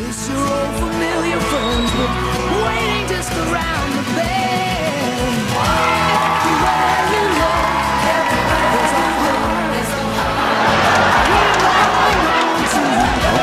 Miss your old familiar friends, but waiting just around the bend. Everywhere you look,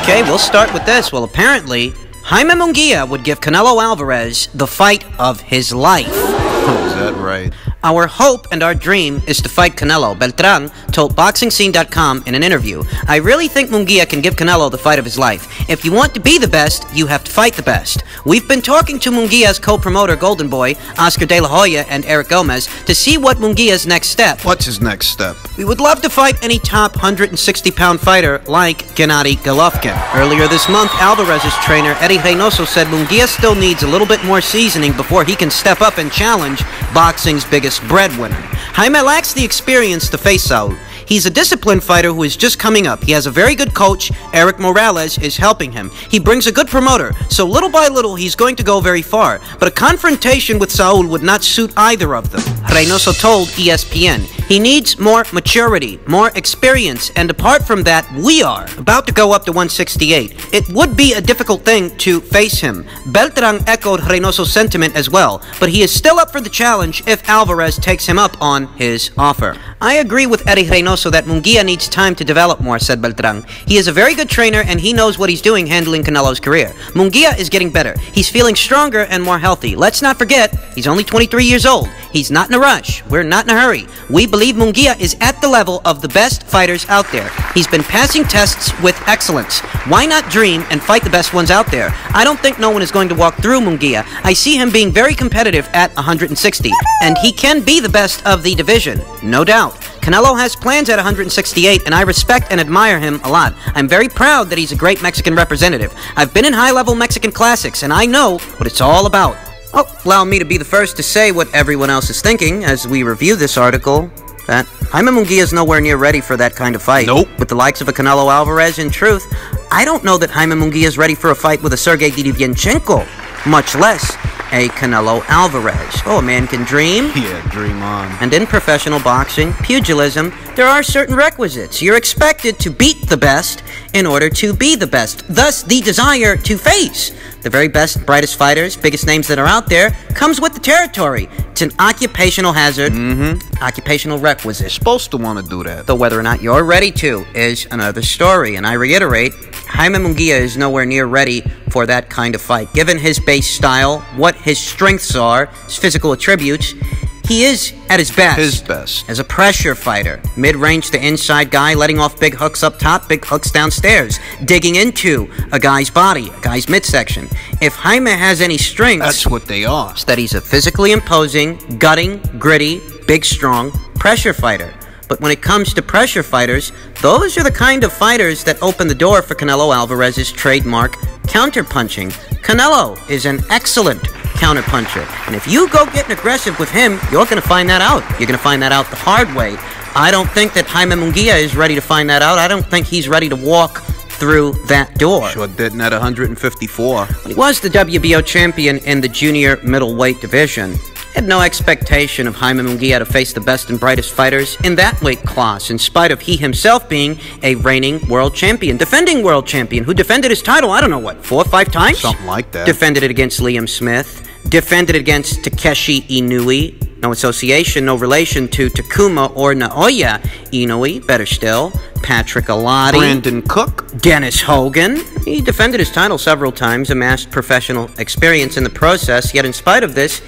Okay, we'll start with this. Well, apparently, Jaime Munguia would give Canelo Alvarez the fight of his life. Oh, is that right? Our hope and our dream is to fight Canelo, Beltran told BoxingScene.com in an interview. I really think Munguia can give Canelo the fight of his life. If you want to be the best, you have to fight the best. We've been talking to Munguia's co-promoter Golden Boy, Oscar De La Hoya, and Eric Gomez to see what Munguia's next step. What's his next step? We would love to fight any top 160-pound fighter like Gennady Golovkin. Earlier this month, Alvarez's trainer Eddie Reynoso said Munguia still needs a little bit more seasoning before he can step up and challenge boxing's biggest breadwinner. Jaime lacks the experience to face Saul. He's a disciplined fighter who is just coming up. He has a very good coach. Eric Morales is helping him. He brings a good promoter, so little by little he's going to go very far. But a confrontation with Saul would not suit either of them. Reynoso told ESPN, he needs more maturity, more experience, and apart from that, we are about to go up to 168. It would be a difficult thing to face him. Beltran echoed Reynoso's sentiment as well, but he is still up for the challenge if Alvarez takes him up on his offer. I agree with Eddie Reynoso that Munguia needs time to develop more, said Beltran. He is a very good trainer and he knows what he's doing handling Canelo's career. Munguia is getting better. He's feeling stronger and more healthy. Let's not forget, he's only 23 years old. He's not in a rush. We're not in a hurry. We believe Munguia is at the level of the best fighters out there. He's been passing tests with excellence. Why not dream and fight the best ones out there? I don't think no one is going to walk through Munguia. I see him being very competitive at 160, and he can be the best of the division, no doubt. Canelo has plans at 168, and I respect and admire him a lot. I'm very proud that he's a great Mexican representative. I've been in high-level Mexican classics, and I know what it's all about. Oh, allow me to be the first to say what everyone else is thinking as we review this article. That Jaime Munguia is nowhere near ready for that kind of fight. Nope. With the likes of a Canelo Alvarez, in truth, I don't know that Jaime Munguia is ready for a fight with a Sergey Didivinchenko, much less a Canelo Alvarez. Oh, a man can dream. Yeah, dream on. And in professional boxing, pugilism, there are certain requisites. You're expected to beat the best in order to be the best. Thus, the desire to face the very best, brightest fighters, biggest names that are out there, comes with the territory. It's an occupational hazard, occupational requisite. Supposed to want to do that. Though whether or not you're ready to is another story. And I reiterate, Jaime Munguia is nowhere near ready for that kind of fight. Given his base style, what his strengths are, his physical attributes, he is at his best. His best. As a pressure fighter. Mid-range to inside guy, letting off big hooks up top, big hooks downstairs. Digging into a guy's body, a guy's midsection. If Jaime has any strengths... That's what they are. It's that he's a physically imposing, gutting, gritty, big, strong pressure fighter. But when it comes to pressure fighters, those are the kind of fighters that open the door for Canelo Alvarez's trademark counterpunching. Canelo is an excellent counterpuncher. And if you go getting aggressive with him, you're going to find that out. You're going to find that out the hard way. I don't think that Jaime Munguia is ready to find that out. I don't think he's ready to walk through that door. Sure didn't at 154. When he was the WBO champion in the junior middleweight division, he had no expectation of Jaime Munguia to face the best and brightest fighters in that weight class, in spite of he himself being a reigning world champion, defending world champion, who defended his title, I don't know what, 4 or 5 times? Something like that. Defended it against Liam Smith, defended it against Takeshi Inoue, no association, no relation to Takuma or Naoya Inoue, better still, Patrick Alati, Brandon Cook, Dennis Hogan. He defended his title several times, amassed professional experience in the process, yet in spite of this,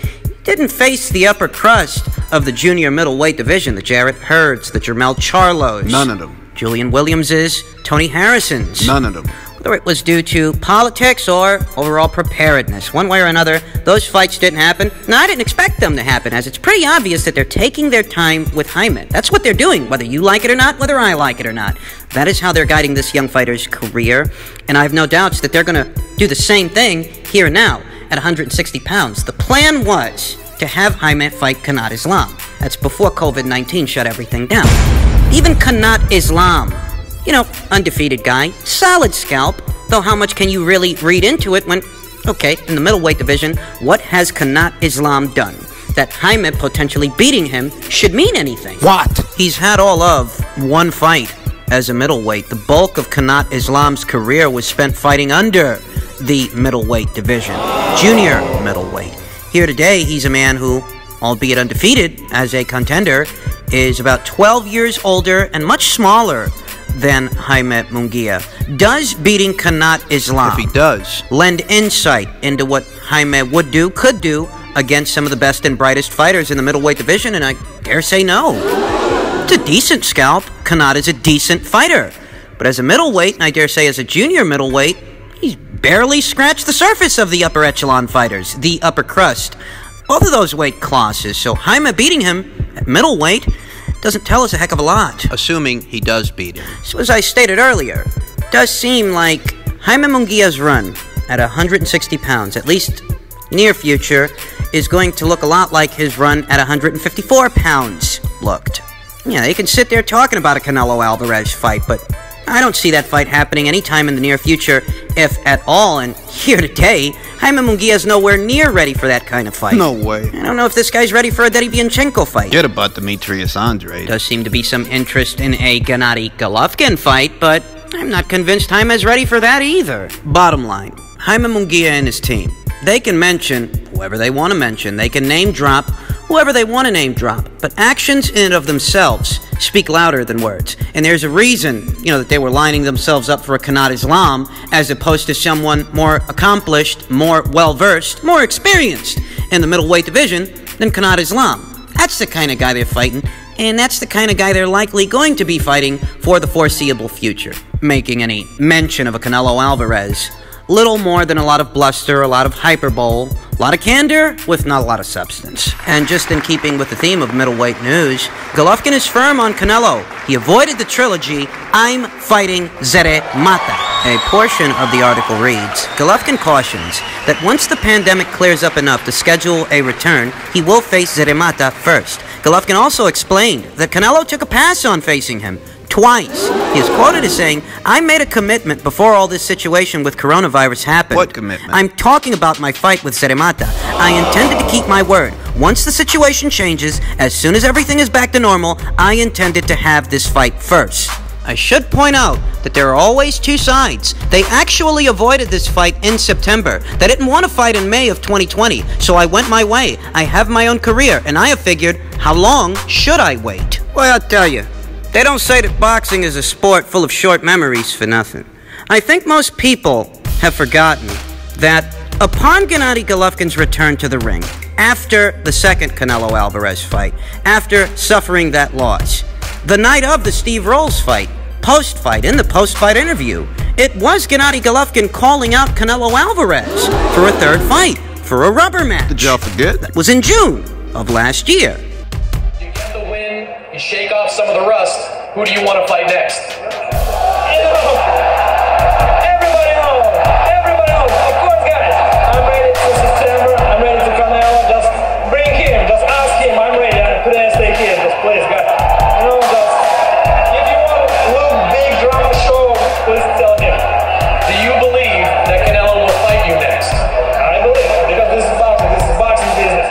didn't face the upper crust of the junior middleweight division, the Jarrett Hurds, the Jermell Charlos. None of them. Julian Williams's, Tony Harrison's. None of them. Whether it was due to politics or overall preparedness, one way or another, those fights didn't happen. Now, I didn't expect them to happen, as it's pretty obvious that they're taking their time with Jaime. That's what they're doing, whether you like it or not, whether I like it or not. That is how they're guiding this young fighter's career, and I have no doubts that they're going to do the same thing here and now at 160 pounds. The plan was to have Jaime fight Kanat Islam. That's before COVID-19 shut everything down. Even Kanat Islam, you know, undefeated guy, solid scalp, though how much can you really read into it when, okay, in the middleweight division, what has Kanat Islam done that Jaime potentially beating him should mean anything? What? He's had all of one fight as a middleweight. The bulk of Kanat Islam's career was spent fighting under the middleweight division. Junior middleweight. Here today, he's a man who, albeit undefeated as a contender, is about 12 years older and much smaller than Jaime Munguia. Does beating Kanat Islam, If he does, lend insight into what Jaime could do against some of the best and brightest fighters in the middleweight division? And I dare say no. It's a decent scalp. Kanat is a decent fighter. But as a middleweight, and I dare say as a junior middleweight, he's barely scratched the surface of the upper echelon fighters, the upper crust. Both of those weight classes. So Jaime beating him at middleweight doesn't tell us a heck of a lot. assuming he does beat him. So as I stated earlier, it does seem like Jaime Munguia's run at 160 pounds, at least near future, is going to look a lot like his run at 154 pounds looked. Yeah, they can sit there talking about a Canelo Alvarez fight, but I don't see that fight happening anytime in the near future, if at all. And here today, Jaime Munguia's nowhere near ready for that kind of fight. No way. I don't know if this guy's ready for a Eddie Bianchenko fight. Forget about Demetrius Andrade. Does seem to be some interest in a Gennady Golovkin fight, but I'm not convinced Jaime's ready for that either. Bottom line, Jaime Munguia and his team, they can mention whoever they want to mention. They can name drop whoever they want to name drop. But actions in and of themselves speak louder than words. And there's a reason, that they were lining themselves up for a Kanat Islam as opposed to someone more accomplished, more well-versed, more experienced in the middleweight division than Kanat Islam. That's the kind of guy they're fighting, and that's the kind of guy they're likely going to be fighting for the foreseeable future. Making any mention of a Canelo Alvarez, little more than a lot of bluster, a lot of hyperbole, a lot of candor with not a lot of substance. And just in keeping with the theme of middleweight news, Golovkin is firm on Canelo. He avoided the trilogy, "I'm fighting Zere Mata." A portion of the article reads, Golovkin cautions that once the pandemic clears up enough to schedule a return, he will face Zere Mata first. Golovkin also explained that Canelo took a pass on facing him twice. He is quoted as saying, "I made a commitment before all this situation with coronavirus happened." What commitment? "I'm talking about my fight with Seremata. I intended to keep my word. Once the situation changes, as soon as everything is back to normal, I intended to have this fight first." I should point out that there are always two sides. They actually avoided this fight in September. They didn't want to fight in May of 2020, so I went my way. I have my own career, and I have figured, how long should I wait? Well, I'll tell you, they don't say that boxing is a sport full of short memories for nothing. I think most people have forgotten that upon Gennady Golovkin's return to the ring, after the second Canelo Alvarez fight, after suffering that loss, the night of the Steve Rolls fight, post-fight, in the post-fight interview, it was Gennady Golovkin calling out Canelo Alvarez for a third fight, for a rubber match. Did y'all forget? That was in June of last year. You get the win, you shake off some of the rust. Who do you want to fight next? Everybody knows. Of course, guys. I'm ready for September. I'm ready for Canelo. Just bring him. Just ask him. I'm ready. Please stay here. Just please, guys. If you want to look big drama show, please tell him. Do you believe that Canelo will fight you next? I believe, because this is boxing. This is boxing business.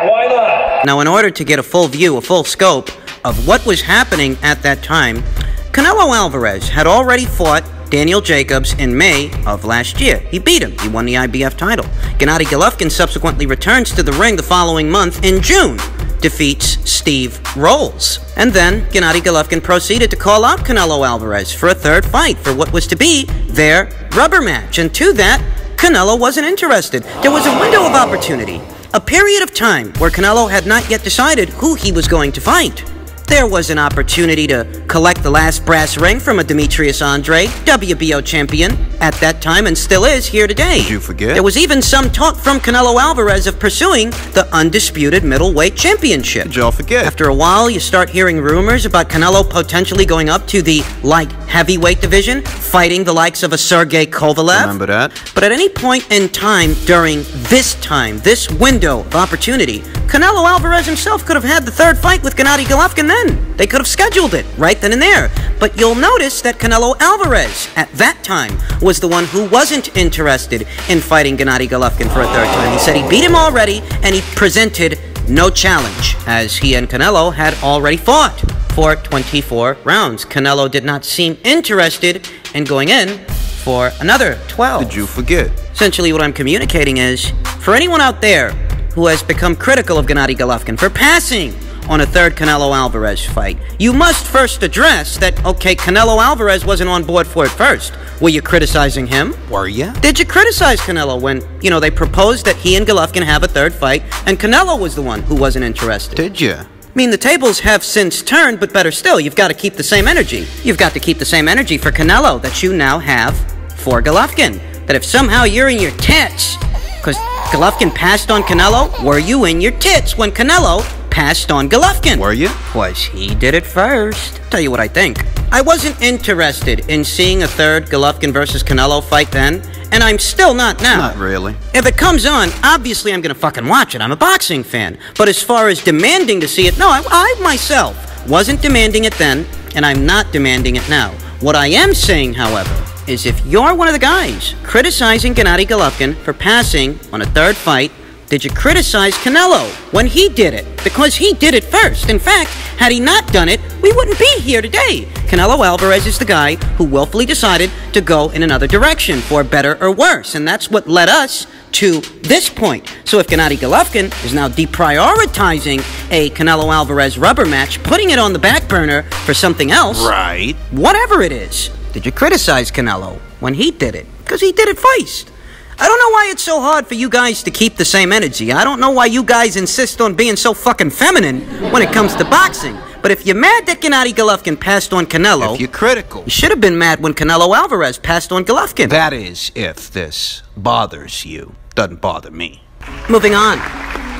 Why not? Now, in order to get a full view, a full scope of what was happening at that time, Canelo Alvarez had already fought Daniel Jacobs in May of last year. He beat him. He won the IBF title. Gennady Golovkin subsequently returns to the ring the following month in June, defeats Steve Rolls. And then Gennady Golovkin proceeded to call out Canelo Alvarez for a third fight for what was to be their rubber match. And to that, Canelo wasn't interested. There was a window of opportunity, a period of time where Canelo had not yet decided who he was going to fight. There was an opportunity to collect the last brass ring from a Demetrius Andrade, WBO champion at that time and still is here today. Did you forget? There was even some talk from Canelo Alvarez of pursuing the undisputed middleweight championship. Did y'all forget? After a while, you start hearing rumors about Canelo potentially going up to the light heavyweight division, fighting the likes of a Sergey Kovalev. Remember that? But at any point in time during this window of opportunity, Canelo Alvarez himself could have had the third fight with Gennady Golovkin then. They could have scheduled it right then and there. But you'll notice that Canelo Alvarez, at that time, was the one who wasn't interested in fighting Gennady Golovkin for a third time. He said he beat him already, and he presented no challenge, as he and Canelo had already fought for 24 rounds. Canelo did not seem interested in going in for another 12. Did you forget? Essentially, what I'm communicating is, for anyone out there who has become critical of Gennady Golovkin for passing on a third Canelo Alvarez fight, you must first address that, okay, Canelo Alvarez wasn't on board for it first. Were you criticizing him? Were you? Did you criticize Canelo when, they proposed that he and Golovkin have a third fight, and Canelo was the one who wasn't interested? Did you? I mean, the tables have since turned, but better still, you've got to keep the same energy. You've got to keep the same energy for Canelo that you now have for Golovkin. That if somehow you're in your tits, because Golovkin passed on Canelo, were you in your tits when Canelo passed on Golovkin? Were you? Was he did it first. Tell you what I think. I wasn't interested in seeing a third Golovkin versus Canelo fight then, and I'm still not now. Not really. If it comes on, obviously I'm going to fucking watch it. I'm a boxing fan. But as far as demanding to see it, no, I myself wasn't demanding it then, and I'm not demanding it now. What I am saying, however, is if you're one of the guys criticizing Gennady Golovkin for passing on a third fight, did you criticize Canelo when he did it? Because he did it first. In fact, had he not done it, we wouldn't be here today. Canelo Alvarez is the guy who willfully decided to go in another direction, for better or worse. And that's what led us to this point. So if Gennady Golovkin is now deprioritizing a Canelo Alvarez rubber match, putting it on the back burner for something else, Right. whatever it is, did you criticize Canelo when he did it? Because he did it first. I don't know why it's so hard for you guys to keep the same energy. I don't know why you guys insist on being so fucking feminine when it comes to boxing. But if you're mad that Gennady Golovkin passed on Canelo, If you're critical. you should have been mad when Canelo Alvarez passed on Golovkin. That is, if this bothers you. Doesn't bother me. Moving on.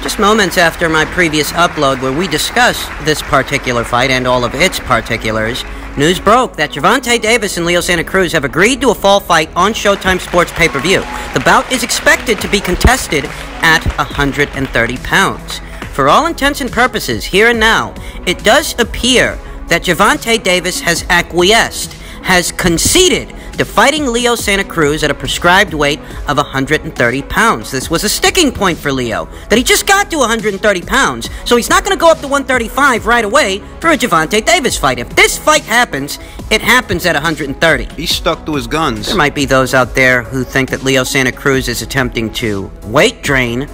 Just moments after my previous upload where we discussed this particular fight and all of its particulars, news broke that Gervonta Davis and Leo Santa Cruz have agreed to a fall fight on Showtime Sports pay-per-view. The bout is expected to be contested at 130 pounds. For all intents and purposes, here and now, it does appear that Gervonta Davis has acquiesced, has conceded to fighting Leo Santa Cruz at a prescribed weight of 130 pounds. This was a sticking point for Leo, that he just got to 130 pounds, so he's not going to go up to 135 right away for a Gervonta Davis fight. If this fight happens, it happens at 130. He's stuck to his guns. There might be those out there who think that Leo Santa Cruz is attempting to weight drain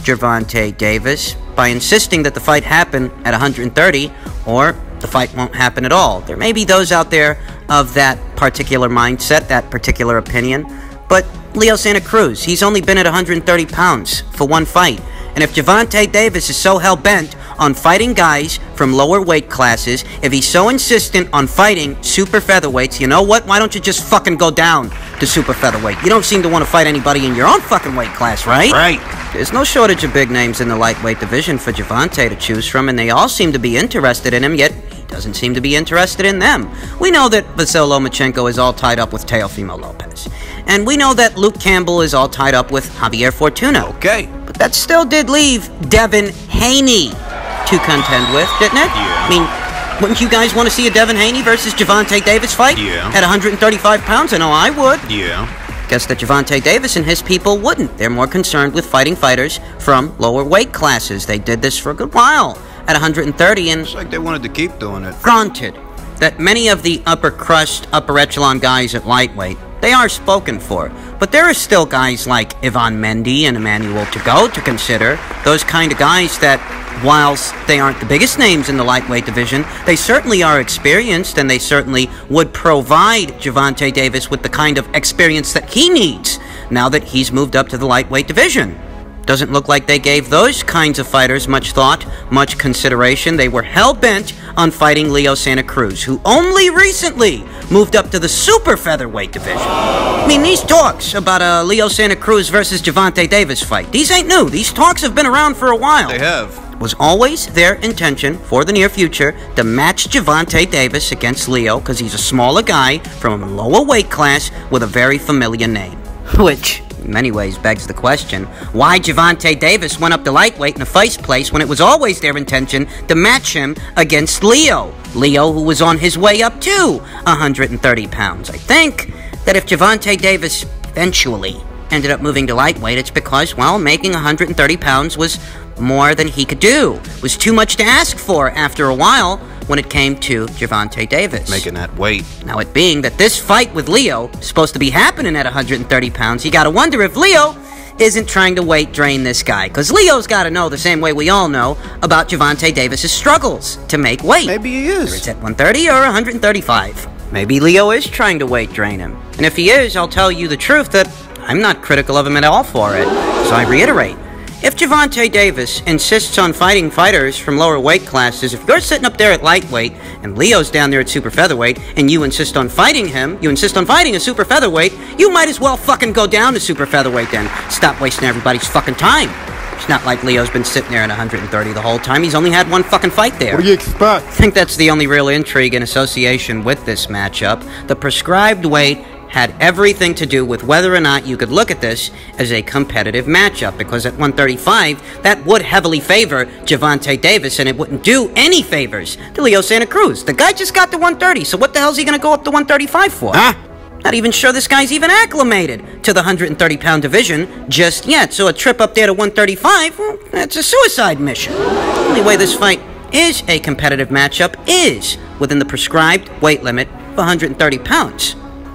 Gervonta Davis by insisting that the fight happen at 130, or the fight won't happen at all. There may be those out there of that particular mindset, that particular opinion, but Leo Santa Cruz, he's only been at 130 pounds for one fight. And if Gervonta Davis is so hell-bent on fighting guys from lower weight classes, if he's so insistent on fighting super featherweights, you know what? Why don't you just fucking go down to super featherweight? You don't seem to want to fight anybody in your own fucking weight class, right? Right. There's no shortage of big names in the lightweight division for Gervonta to choose from, and they all seem to be interested in him, yet he doesn't seem to be interested in them. We know that Vasyl Lomachenko is all tied up with Teofimo Lopez. And we know that Luke Campbell is all tied up with Javier Fortuna. Okay. But that still did leave Devin Haney to contend with, didn't it? Yeah. I mean, wouldn't you guys want to see a Devin Haney versus Gervonta Davis fight? Yeah. At 135 pounds? I know I would. Yeah. Guess that Gervonta Davis and his people wouldn't. They're more concerned with fighting fighters from lower weight classes. They did this for a good while at 130, and It's like they wanted to keep doing it. granted that many of the upper crust, upper echelon guys at lightweight, they are spoken for. But there are still guys like Ivan Mendy and Emmanuel Tagoe to consider. Those kind of guys that, whilst they aren't the biggest names in the lightweight division, they certainly are experienced, and they certainly would provide Gervonta Davis with the kind of experience that he needs now that he's moved up to the lightweight division. Doesn't look like they gave those kinds of fighters much thought, much consideration. They were hell-bent on fighting Leo Santa Cruz, who only recently moved up to the super featherweight division. I mean, these talks about a Leo Santa Cruz versus Gervonta Davis fight, these ain't new. These talks have been around for a while. They have. It was always their intention for the near future to match Gervonta Davis against Leo, because he's a smaller guy from a lower weight class with a very familiar name. Which, in many ways, begs the question, why Gervonta Davis went up to lightweight in the first place when it was always their intention to match him against Leo. Leo, who was on his way up to 130 pounds. I think that if Gervonta Davis eventually ended up moving to lightweight, it's because, well, making 130 pounds was more than he could do. It was too much to ask for after a while when it came to Gervonta Davis. Making that weight. Now, it being that this fight with Leo is supposed to be happening at 130 pounds, you gotta wonder if Leo isn't trying to weight drain this guy. Because Leo's gotta know the same way we all know about Gervonta Davis's struggles to make weight. Maybe he Whether is. it's at 130 or 135. Maybe Leo is trying to weight drain him. And if he is, I'll tell you the truth that I'm not critical of him at all for it. So I reiterate, if Gervonta Davis insists on fighting fighters from lower weight classes, if you're sitting up there at lightweight and Leo's down there at super featherweight and you insist on fighting him, you insist on fighting a super featherweight, you might as well fucking go down to super featherweight then. Stop wasting everybody's fucking time. It's not like Leo's been sitting there at 130 the whole time. He's only had one fucking fight there. What do you expect? I think that's the only real intrigue in association with this matchup. The prescribed weight had everything to do with whether or not you could look at this as a competitive matchup, because at 135, that would heavily favor Gervonta Davis, and it wouldn't do any favors to Leo Santa Cruz. The guy just got to 130, so what the hell's he gonna go up to 135 for? Huh? Not even sure this guy's even acclimated to the 130-pound division just yet, so a trip up there to 135, well, that's a suicide mission. The only way this fight is a competitive matchup is within the prescribed weight limit of 130 pounds.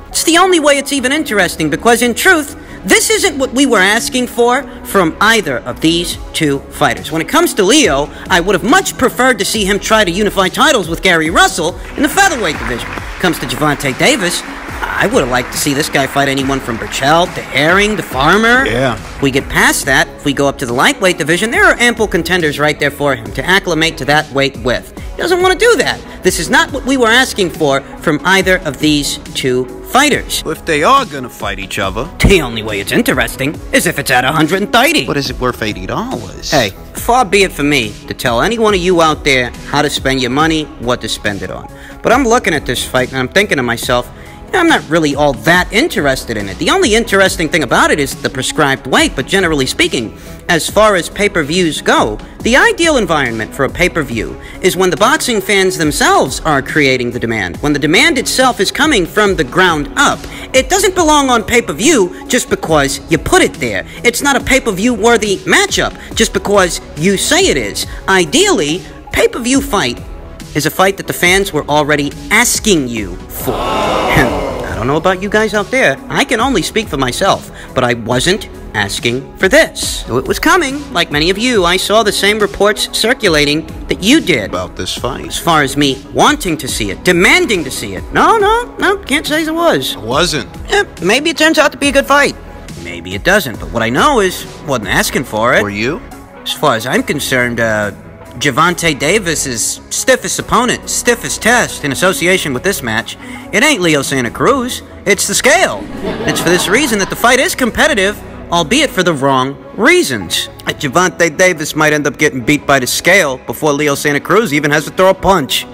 It's the only way it's even interesting, because in truth, this isn't what we were asking for from either of these two fighters. When it comes to Leo, I would have much preferred to see him try to unify titles with Gary Russell in the featherweight division. When it comes to Gervonta Davis, I would have liked to see this guy fight anyone from Burchell to Herring to Farmer. Yeah. If we get past that, if we go up to the lightweight division, there are ample contenders right there for him to acclimate to that weight with. He doesn't want to do that. This is not what we were asking for from either of these two fighters. If they are gonna fight each other, The only way it's interesting is if it's at 130. what is it worth $80? Hey, far be it for me to tell any one of you out there how to spend your money, what to spend it on. But I'm looking at this fight and I'm thinking to myself, I'm not really all that interested in it. The only interesting thing about it is the prescribed weight, but generally speaking, as far as pay-per-views go, the ideal environment for a pay-per-view is when the boxing fans themselves are creating the demand, when the demand itself is coming from the ground up. It doesn't belong on pay-per-view just because you put it there. It's not a pay-per-view worthy matchup just because you say it is. Ideally, pay-per-view fight is a fight that the fans were already asking you for. I don't know about you guys out there. I can only speak for myself, but I wasn't asking for this. So it was coming. Like many of you, I saw the same reports circulating that you did. About this As fight. far as me wanting to see it, demanding to see it. No, can't say it was. It wasn't. Maybe it turns out to be a good fight. Maybe it doesn't, but what I know is, wasn't asking for it. Were you? As far as I'm concerned, Gervonta Davis' stiffest opponent, stiffest test in association with this match, it ain't Leo Santa Cruz, it's the scale. It's for this reason that the fight is competitive, albeit for the wrong reasons. Gervonta Davis might end up getting beat by the scale before Leo Santa Cruz even has to throw a punch.